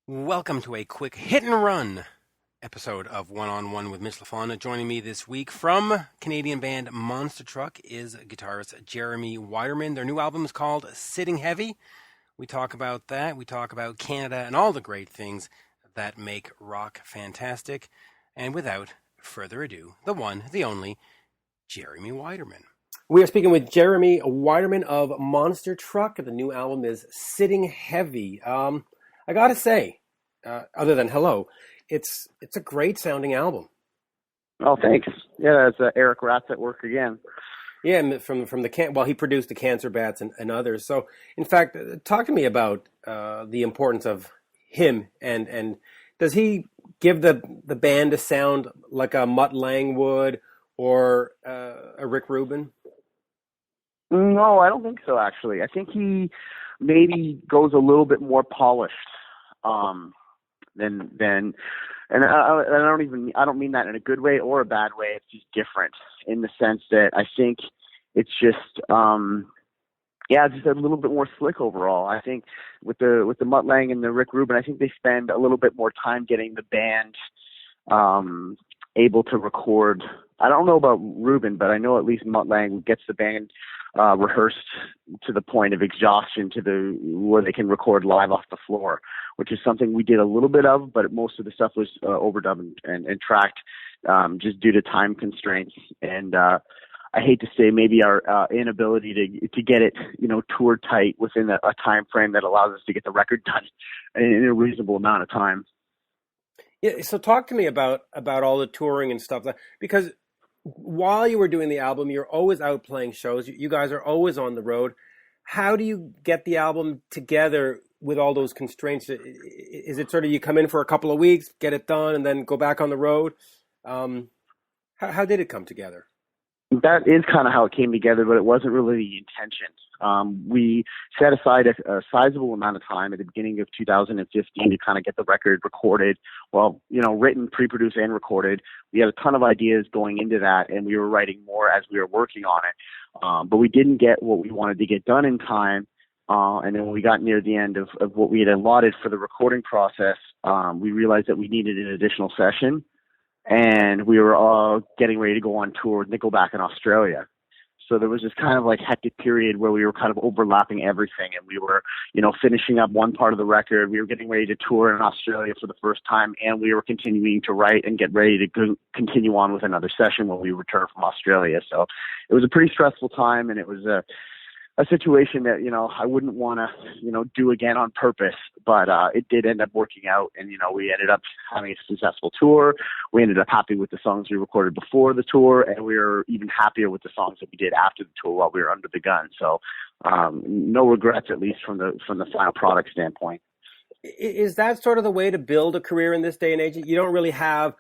Welcome to a quick hit and run episode of One on One with Mitch Lafon. Joining me this week from Canadian band Monster Truck is guitarist Jeremy Widerman. Their new album is called Sitting Heavy. We talk about that. We talk about Canada and all the great things that make rock fantastic. And without further ado, the one, the only, Jeremy Widerman. We are speaking with Jeremy Widerman of Monster Truck. The new album is Sitting Heavy. I gotta say, other than hello, it's a great sounding album. Oh, thanks. Yeah, that's Eric Ratz at work again. Yeah, and from he produced the Cancer Bats and others. So, in fact, talk to me about the importance of him and does he give the band a sound like a Mutt Lange would or a Rick Rubin? No, I don't think so. Actually, I think he maybe goes a little bit more polished. And I don't mean that in a good way or a bad way. It's just different in the sense that I think it's just, just a little bit more slick overall. I think with the Mutt Lange and the Rick Rubin, I think they spend a little bit more time getting the band, able to record. I don't know about Rubin, but I know at least Mutt Lange gets the band rehearsed to the point of exhaustion where they can record live off the floor, which is something we did a little bit of, but most of the stuff was overdubbed and tracked just due to time constraints. And I hate to say maybe our inability to get it, tour tight within a time frame that allows us to get the record done in a reasonable amount of time. Yeah, so talk to me about all the touring and stuff, because while you were doing the album, you're always out playing shows. You guys are always on the road. How do you get the album together with all those constraints? Is it sort of you come in for a couple of weeks, get it done, and then go back on the road? How did it come together? That is kind of how it came together, but it wasn't really the intention. We set aside a sizable amount of time at the beginning of 2015 to kind of get the record recorded. Well, written, pre-produced, and recorded. We had a ton of ideas going into that, and we were writing more as we were working on it. But we didn't get what we wanted to get done in time. And then when we got near the end of what we had allotted for the recording process, we realized that we needed an additional session. And we were all getting ready to go on tour with Nickelback in Australia. So there was this kind of like hectic period where we were kind of overlapping everything, and we were, finishing up one part of the record. We were getting ready to tour in Australia for the first time, and we were continuing to write and get ready to continue on with another session when we returned from Australia. So it was a pretty stressful time, and it was a situation that, I wouldn't want to, do again on purpose, but it did end up working out. And, we ended up having a successful tour. We ended up happy with the songs we recorded before the tour, and we were even happier with the songs that we did after the tour while we were under the gun. So no regrets, at least from the final product standpoint. Is that sort of the way to build a career in this day and age? You don't really have,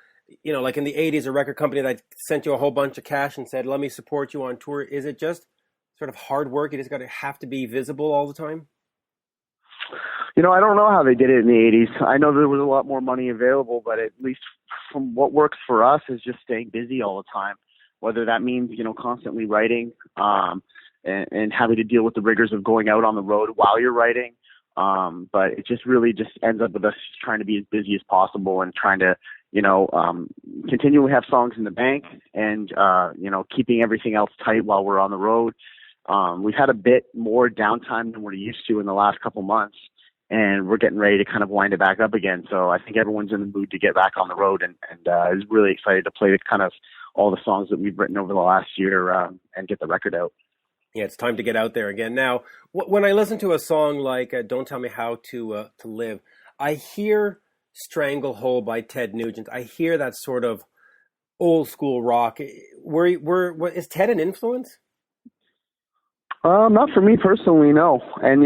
like in the 80s, a record company that sent you a whole bunch of cash and said, let me support you on tour. Is it just sort of hard work? You just have to be visible all the time? I don't know how they did it in the 80s. I know there was a lot more money available, but at least from what works for us is just staying busy all the time, whether that means, constantly writing and having to deal with the rigors of going out on the road while you're writing. But it just really just ends up with us trying to be as busy as possible and trying to, continually have songs in the bank and, keeping everything else tight while we're on the road. We've had a bit more downtime than we're used to in the last couple months, and we're getting ready to kind of wind it back up again. So I think everyone's in the mood to get back on the road and is really excited to play kind of all the songs that we've written over the last year and get the record out. Yeah, it's time to get out there again. Now, when I listen to a song like Don't Tell Me How to Live, I hear Stranglehold by Ted Nugent. I hear that sort of old school rock. Is Ted an influence? Not for me personally, no. And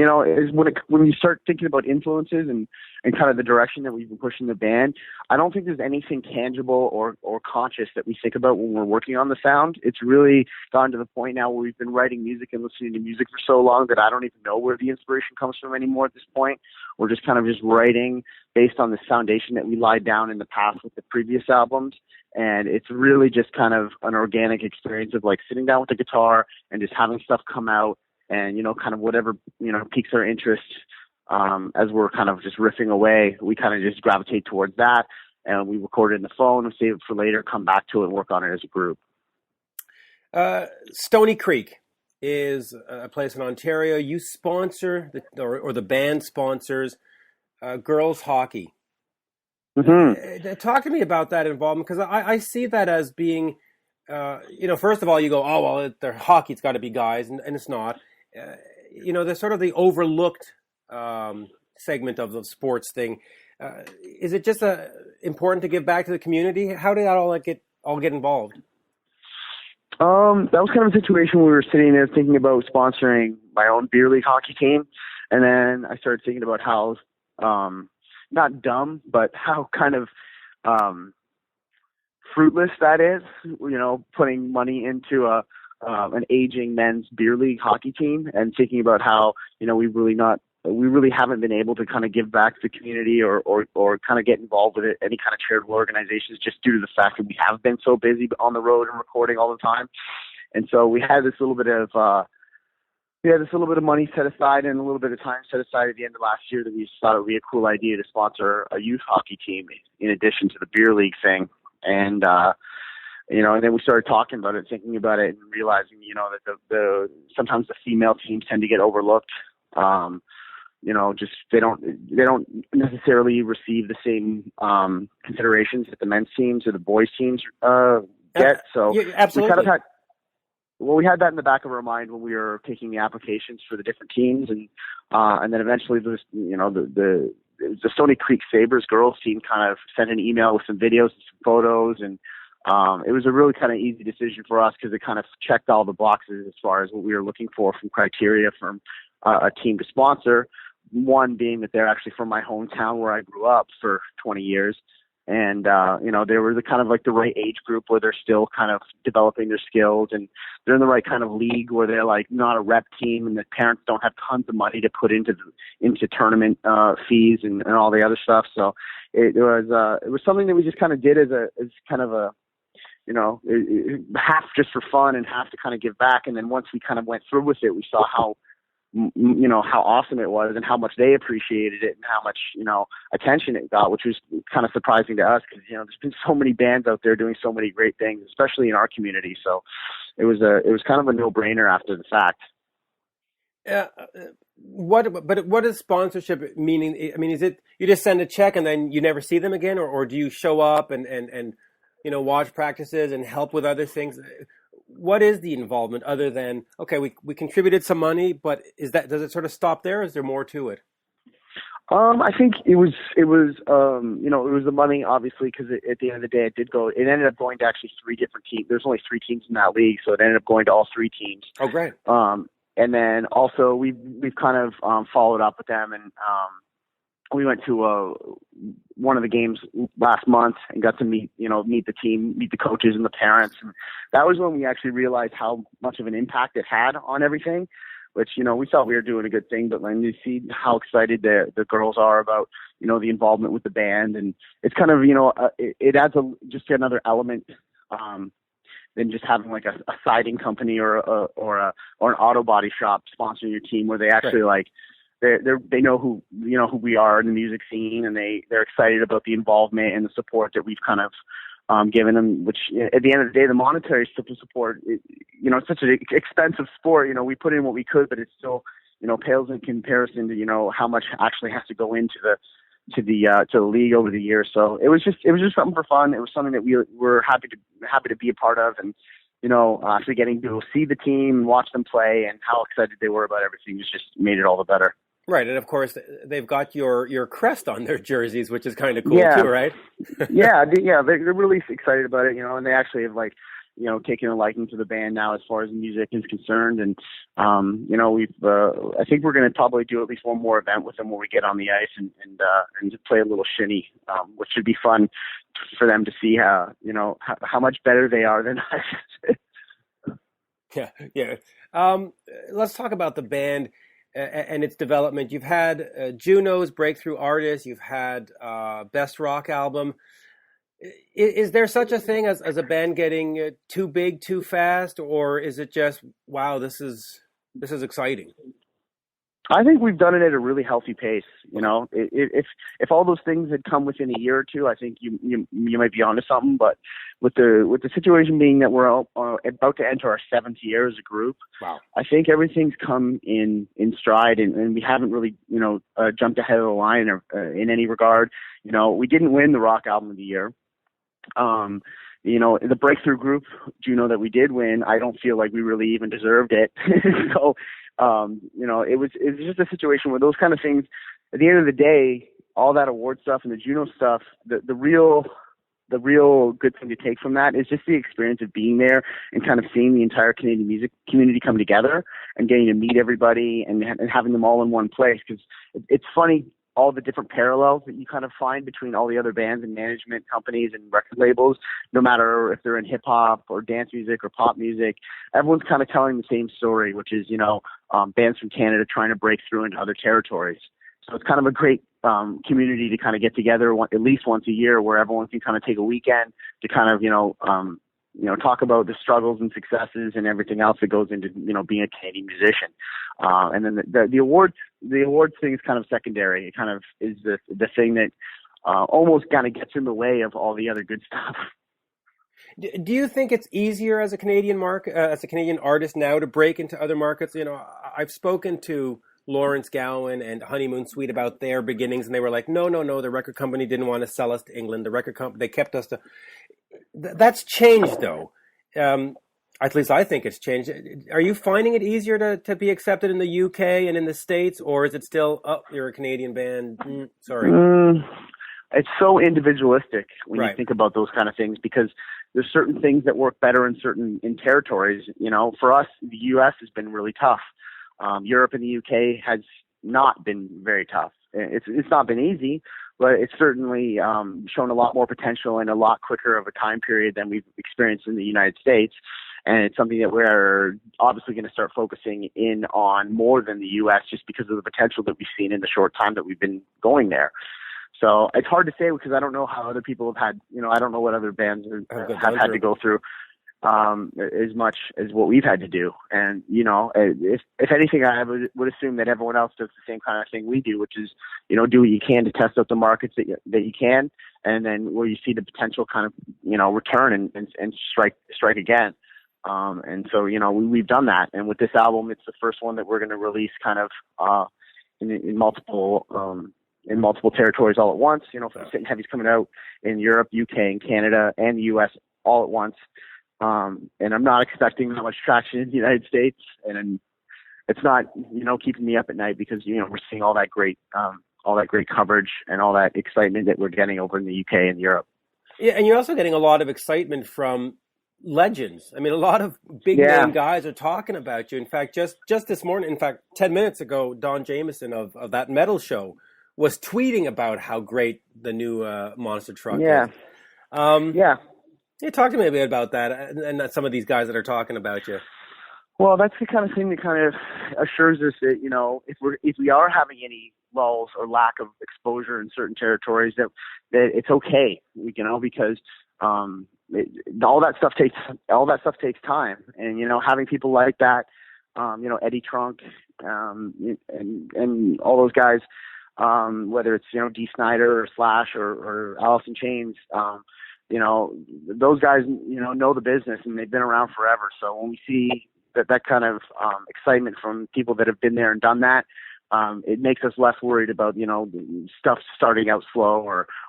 when you start thinking about influences and kind of the direction that we've been pushing the band, I don't think there's anything tangible or conscious that we think about when we're working on the sound. It's really gotten to the point now where we've been writing music and listening to music for so long that I don't even know where the inspiration comes from anymore at this point. We're just kind of writing based on the foundation that we laid down in the past with the previous albums. And it's really just kind of an organic experience of like sitting down with the guitar and just having stuff come out and, kind of whatever, piques our interest as we're kind of just riffing away, we kind of just gravitate towards that, and we record it in the phone, we save it for later, come back to it, and work on it as a group. Stony Creek is a place in Ontario. You sponsor, or the band sponsors, girls hockey. Mm-hmm. Talk to me about that involvement, because I see that as being, first of all, you go, oh, well, their hockey, it's got to be guys, and it's not. There's sort of the overlooked segment of the sports thing. Is it just important to give back to the community? How did that all get involved? That was kind of a situation where we were sitting there thinking about sponsoring my own beer league hockey team, and then I started thinking about how, not dumb, but how kind of fruitless that is. Putting money into an aging men's beer league hockey team, and thinking about how we really haven't been able to kind of give back to the community or kind of get involved with any kind of charitable organizations, just due to the fact that we have been so busy on the road and recording all the time. And so we had this little bit of money set aside and a little bit of time set aside at the end of last year that we just thought it would be a cool idea to sponsor a youth hockey team in addition to the beer league thing. And and then we started talking about it, thinking about it, and realizing that the sometimes the female teams tend to get overlooked. Just they don't necessarily receive the same considerations that the men's teams or the boys teams get. So absolutely. we had that in the back of our mind when we were taking the applications for the different teams, and then eventually the Stony Creek Sabres girls team kind of sent an email with some videos and some photos, and it was a really kind of easy decision for us because it kind of checked all the boxes as far as what we were looking for from criteria from a team to sponsor. One being that they're actually from my hometown where I grew up for 20 years. And, they were the kind of like the right age group where they're still kind of developing their skills, and they're in the right kind of league where they're like not a rep team, and the parents don't have tons of money to put into tournament fees and all the other stuff. So it was something that we just kind of did as kind of a, half just for fun and half to kind of give back. And then once we kind of went through with it, we saw how awesome it was and how much they appreciated it and how much, attention it got, which was kind of surprising to us because, there's been so many bands out there doing so many great things, especially in our community. So it was kind of a no-brainer after the fact. What is sponsorship meaning? I mean, is it you just send a check and then you never see them again, or do you show up and watch practices and help with other things? What is the involvement other than, okay, we contributed some money, but does it sort of stop there? Or is there more to it? I think it was the money, obviously, because at the end of the day, it ended up going to actually 3 different teams. There's only 3 teams in that league, so it ended up going to all 3 teams. Oh, great. And then also we've kind of followed up with them, and we went to one of the games last month and got to meet the team, meet the coaches and the parents. And that was when we actually realized how much of an impact it had on everything, which, we thought we were doing a good thing. But when you see how excited the girls are about, the involvement with the band, and it's kind of, it adds just another element than just having like a siding company or an auto body shop sponsoring your team, where they actually right. They know who we are in the music scene, and they're excited about the involvement and the support that we've kind of given them. Which at the end of the day, the monetary support, it's such an expensive sport. We put in what we could, but it's still pales in comparison to how much actually has to go into the league over the years. So it was just something for fun. It was something that we were happy to be a part of, and actually getting to see the team and watch them play and how excited they were about everything just made it all the better. Right, and of course they've got your crest on their jerseys, which is kind of cool too, right? They're really excited about it, and they actually have taken a liking to the band now as far as music is concerned, and we've I think we're going to probably do at least one more event with them where we get on the ice and play a little shinny, which should be fun for them to see how much better they are than us. Yeah. Let's talk about the band and its development. You've had Juno's Breakthrough Artist. You've had Best Rock Album. Is there such a thing as a band getting too big too fast, or is it just, wow, this is exciting? I think we've done it at a really healthy pace. You know, if all those things had come within a year or two, I think you might be onto something. But with the situation being that we're about to enter our 7th year as a group, wow, I think everything's come in stride, and we haven't really jumped ahead of the line or, in any regard. You know, we didn't win the Rock Album of the Year. The breakthrough group, that we did win, I don't feel like we really even deserved it. So, it was just a situation where those kind of things, at the end of the day, all that award stuff and the Juno stuff, the real good thing to take from that is just the experience of being there and kind of seeing the entire Canadian music community come together and getting to meet everybody and having them all in one place. Because it's funny, all the different parallels that you kind of find between all the other bands and management companies and record labels, no matter if they're in hip hop or dance music or pop music, everyone's kind of telling the same story, which is, bands from Canada trying to break through into other territories. So it's kind of a great community to kind of get together at least once a year, where everyone can kind of take a weekend to kind of, talk about the struggles and successes and everything else that goes into, being a Canadian musician. And then the awards thing is kind of secondary. It kind of is the thing that almost kind of gets in the way of all the other good stuff. Do you think it's easier as a Canadian as a Canadian artist now to break into other markets? I've spoken to Lawrence Gowan and Honeymoon Suite about their beginnings, and they were like, no, the record company didn't want to sell us to England. The record company, they kept us to... That's changed, though. At least I think it's changed. Are you finding it easier to be accepted in the UK and in the States, or is it still, you're a Canadian band? Sorry. It's so individualistic when right. you think about those kind of things, because there's certain things that work better in territories. For us, the US has been really tough. Europe and the UK has not been very tough. It's not been easy, but it's certainly shown a lot more potential in a lot quicker of a time period than we've experienced in the United States. And it's something that we're obviously going to start focusing in on more than the U.S. just because of the potential that we've seen in the short time that we've been going there. So it's hard to say because I don't know how other people have had, I don't know what other bands have had to go through as much as what we've had to do. And, if anything, I would assume that everyone else does the same kind of thing we do, which is, do what you can to test out the markets that you can. And then where you see the potential kind of, return and strike again. And so, we've done that. And with this album, it's the first one that we're going to release kind of in multiple territories all at once. Sittin' Heavy's coming out in Europe, UK, and Canada, and the US all at once. And I'm not expecting that much traction in the United States, and it's not, keeping me up at night because, we're seeing all that great coverage and all that excitement that we're getting over in the UK and Europe. Yeah, and you're also getting a lot of excitement from legends. I mean, a lot of big name guys are talking about you. In fact, just this morning, 10 minutes ago, Don Jameson of that metal show was tweeting about how great the new monster truck is. Yeah, talk to me a bit about that and some of these guys that are talking about you. Well, that's the kind of thing that kind of assures us that, if we are having any lulls or lack of exposure in certain territories, that it's okay, because all that stuff takes time. And, having people like that, Eddie Trunk, and all those guys, whether it's, Dee Snider or Slash or Alice in Chains, those guys, know the business and they've been around forever. So when we see that kind of excitement from people that have been there and done that, it makes us less worried about, stuff starting out slow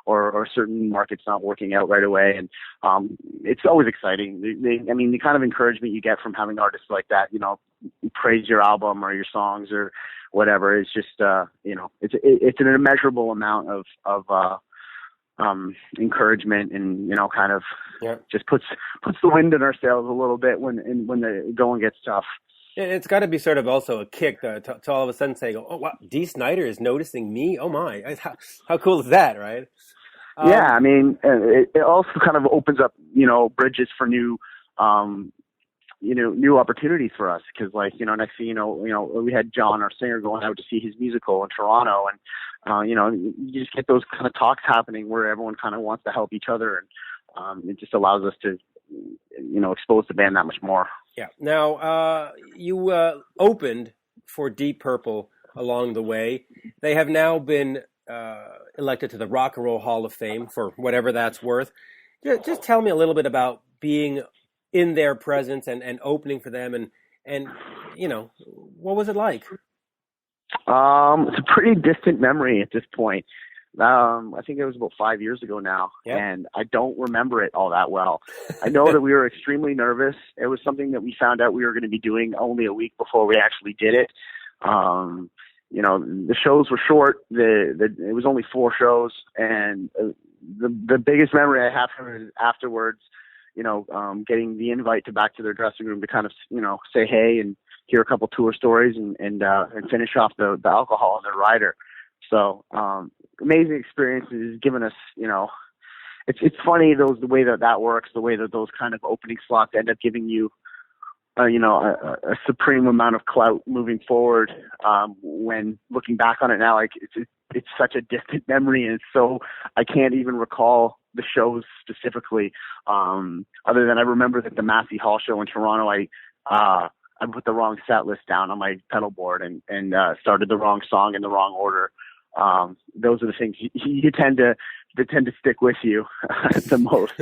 or certain markets not working out right away. And it's always exciting. The kind of encouragement you get from having artists like that, praise your album or your songs or whatever, is just, it's an immeasurable amount of encouragement, and just puts the wind in our sails a little bit when the going gets tough. It's got to be sort of also a kick to all of a sudden say, "Oh wow, Dee Snider is noticing me! Oh my, how cool is that?" Right? It also kind of opens up bridges for new new opportunities for us, because next thing we had John, our singer, going out to see his musical in Toronto, and you just get those kind of talks happening where everyone kind of wants to help each other, and it just allows us to expose the band that much more. Yeah. Now you opened for Deep Purple along the way. They have now been elected to the Rock and Roll Hall of Fame for whatever that's worth. Just tell me a little bit about being in their presence and opening for them, and what was it like? It's a pretty distant memory at this point. I think it was about 5 years ago now, Yep. and I don't remember it all that well. I know that we were extremely nervous. It was something that we found out we were going to be doing only a week before we actually did it. The shows were short. It was only 4 shows, and the biggest memory I have from it is afterwards, getting the invite back to their dressing room to kind of, say hey and hear a couple tour stories and finish off the alcohol in their rider. So, amazing experiences, given us, it's funny the way that works, the way that those kind of opening slots end up giving you, a supreme amount of clout moving forward. When looking back on it now, like it's such a distant memory, and so I can't even recall the shows specifically. Other than I remember that the Massey Hall show in Toronto, I put the wrong set list down on my pedal board and started the wrong song in the wrong order. Those are the things you tend to stick with you the most.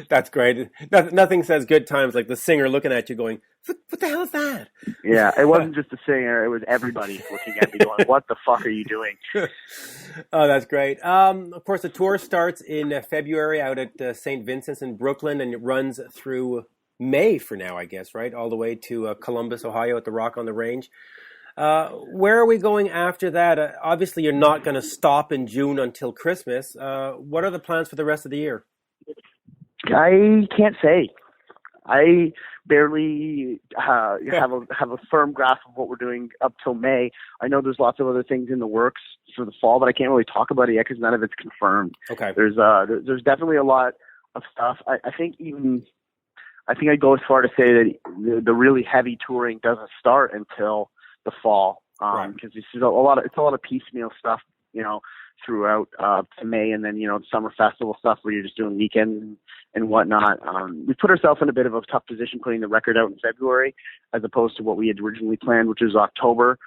That's great. Nothing says good times like the singer looking at you going, what the hell is that? Yeah, it wasn't just the singer. It was everybody looking at me going, what the fuck are you doing? Oh, that's great. Of course, the tour starts in February out at St. Vincent's in Brooklyn, and it runs through May for now, I guess, right? All the way to Columbus, Ohio at the Rock on the Range. Where are we going after that? Obviously, you're not going to stop in June until Christmas. What are the plans for the rest of the year? I can't say. I barely have a firm grasp of what we're doing up till May. I know there's lots of other things in the works for the fall, but I can't really talk about it yet because none of it's confirmed. Okay. There's definitely a lot of stuff. I think I'd go as far to say that the really heavy touring doesn't start until the fall, because it's a lot of piecemeal stuff, throughout to May, and then the summer festival stuff where you're just doing weekends and whatnot. We put ourselves in a bit of a tough position putting the record out in February as opposed to what we had originally planned, which was October.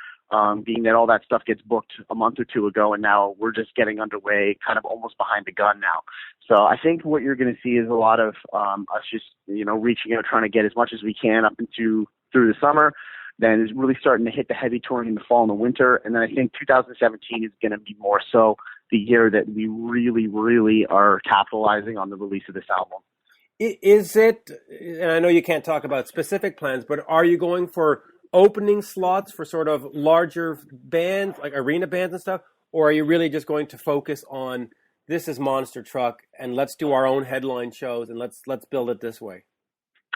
Being that all that stuff gets booked a month or two ago, and now we're just getting underway, kind of almost behind the gun now. So I think what you're going to see is a lot of us just reaching out, trying to get as much as we can up through the summer. Then is really starting to hit the heavy touring in the fall and the winter. And then I think 2017 is going to be more so the year that we really, really are capitalizing on the release of this album. Is it, and I know you can't talk about specific plans, but are you going for opening slots for sort of larger bands, like arena bands and stuff? Or are you really just going to focus on this is Monster Truck and let's do our own headline shows and let's build it this way?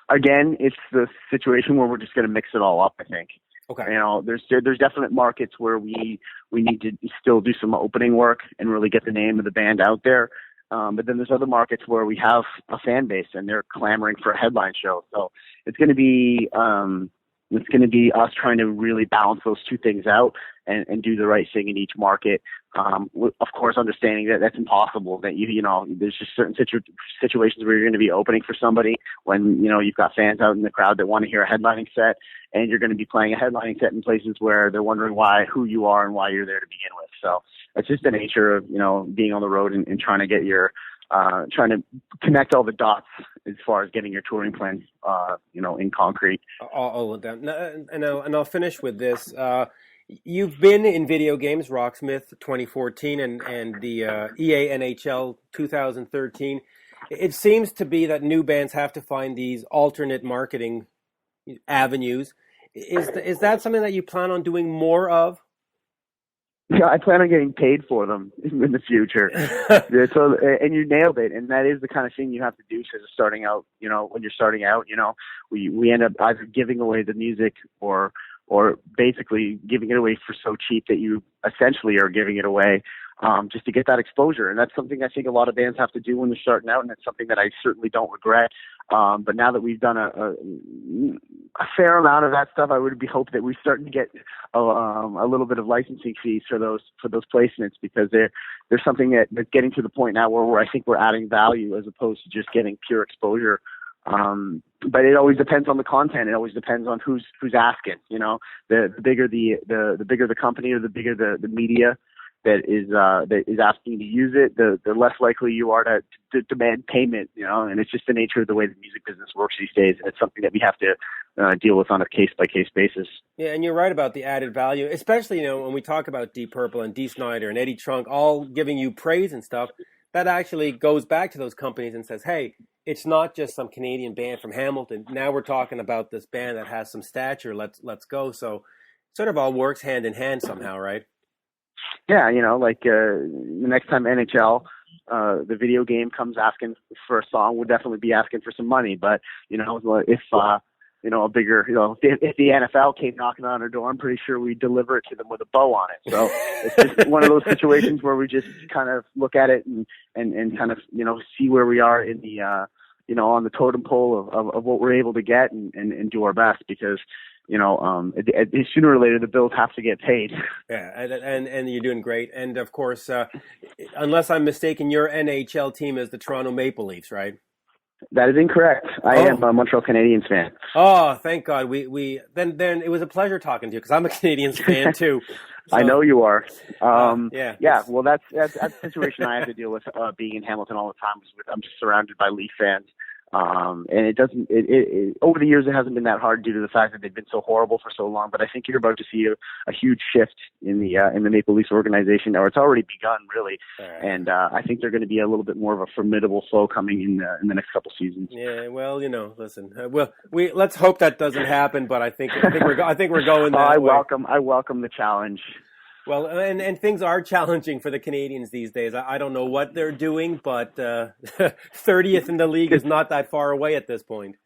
Again, it's the situation where we're just going to mix it all up, I think. Okay. There's definite markets where we need to still do some opening work and really get the name of the band out there. But then there's other markets where we have a fan base and they're clamoring for a headline show. So it's going to be us trying to really balance those two things out and do the right thing in each market. Of course, understanding that that's impossible, that there's just certain situations where you're going to be opening for somebody when, you've got fans out in the crowd that want to hear a headlining set, and you're going to be playing a headlining set in places where they're wondering who you are and why you're there to begin with. So it's just the nature of, being on the road and trying to get trying to connect all the dots as far as getting your touring plan, in concrete. All of that. And I'll finish with this. You've been in video games, Rocksmith 2014 and the EA NHL 2013. It seems to be that new bands have to find these alternate marketing avenues. Is that something that you plan on doing more of? Yeah, I plan on getting paid for them in the future. So, and you nailed it. And that is the kind of thing you have to do as starting out. When you're starting out, we end up either giving away the music or basically giving it away for so cheap that you essentially are giving it away just to get that exposure. And that's something I think a lot of bands have to do when they're starting out, and it's something that I certainly don't regret. But now that we've done a fair amount of that stuff, I would be hoping that we're starting to get a little bit of licensing fees for those placements, because there's something that's getting to the point now where I think we're adding value as opposed to just getting pure exposure But it always depends on the content. It always depends on who's asking. You know, the bigger the bigger the company or the bigger the media that is asking to use it, the less likely you are to demand payment. You know, and it's just the nature of the way the music business works these days, and it's something that we have to deal with on a case by case basis. Yeah, and you're right about the added value, especially when we talk about Deep Purple and Dee Snider and Eddie Trunk all giving you praise and stuff. That actually goes back to those companies and says, hey, it's not just some Canadian band from Hamilton. Now we're talking about this band that has some stature. Let's go. So sort of all works hand in hand somehow, right? Yeah, like the next time NHL, the video game comes asking for a song, we'll definitely be asking for some money. But, if a bigger, if the NFL came knocking on our door, I'm pretty sure we'd deliver it to them with a bow on it. So it's just one of those situations where we just kind of look at it and kind of, see where we are in the, on the totem pole of what we're able to get and do our best because, sooner or later the bills have to get paid. Yeah, and you're doing great. And of course, unless I'm mistaken, your NHL team is the Toronto Maple Leafs, right? That is incorrect. I am a Montreal Canadiens fan. Oh, thank God. We then it was a pleasure talking to you because I'm a Canadiens fan too. So, I know you are. Yeah. Well, that's the situation I have to deal with being in Hamilton all the time. I'm just surrounded by Leaf fans. And it doesn't, over the years, it hasn't been that hard due to the fact that they've been so horrible for so long. But I think you're about to see a huge shift in the Maple Leafs organization, or it's already begun, really. Right. And I think they're going to be a little bit more of a formidable foe coming in the next couple seasons. Yeah, well, listen, let's hope that doesn't happen. But I think we're going that way. I welcome the challenge. Well, and things are challenging for the Canadians these days. I don't know what they're doing, but 30th in the league is not that far away at this point.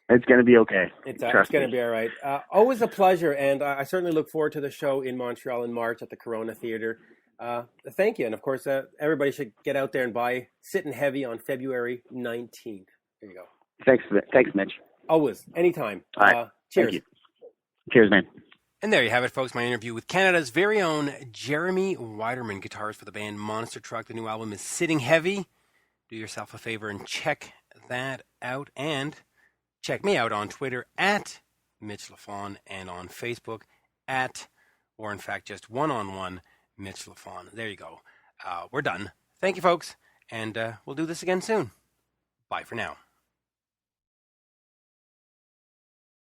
It's going to be okay. It's going to be all right. Always a pleasure, and I certainly look forward to the show in Montreal in March at the Corona Theatre. Thank you, and of course, everybody should get out there and buy Sittin' Heavy on February 19th. There you go. Thanks, Mitch. Always, anytime. All right. Cheers. Thank you. Cheers, man. And there you have it, folks, my interview with Canada's very own Jeremy Widerman, guitarist for the band Monster Truck. The new album is Sitting Heavy. Do yourself a favor and check that out. And check me out on Twitter at Mitch Lafon and on Facebook or in fact, just one-on-one Mitch Lafon. There you go. We're done. Thank you, folks. And we'll do this again soon. Bye for now.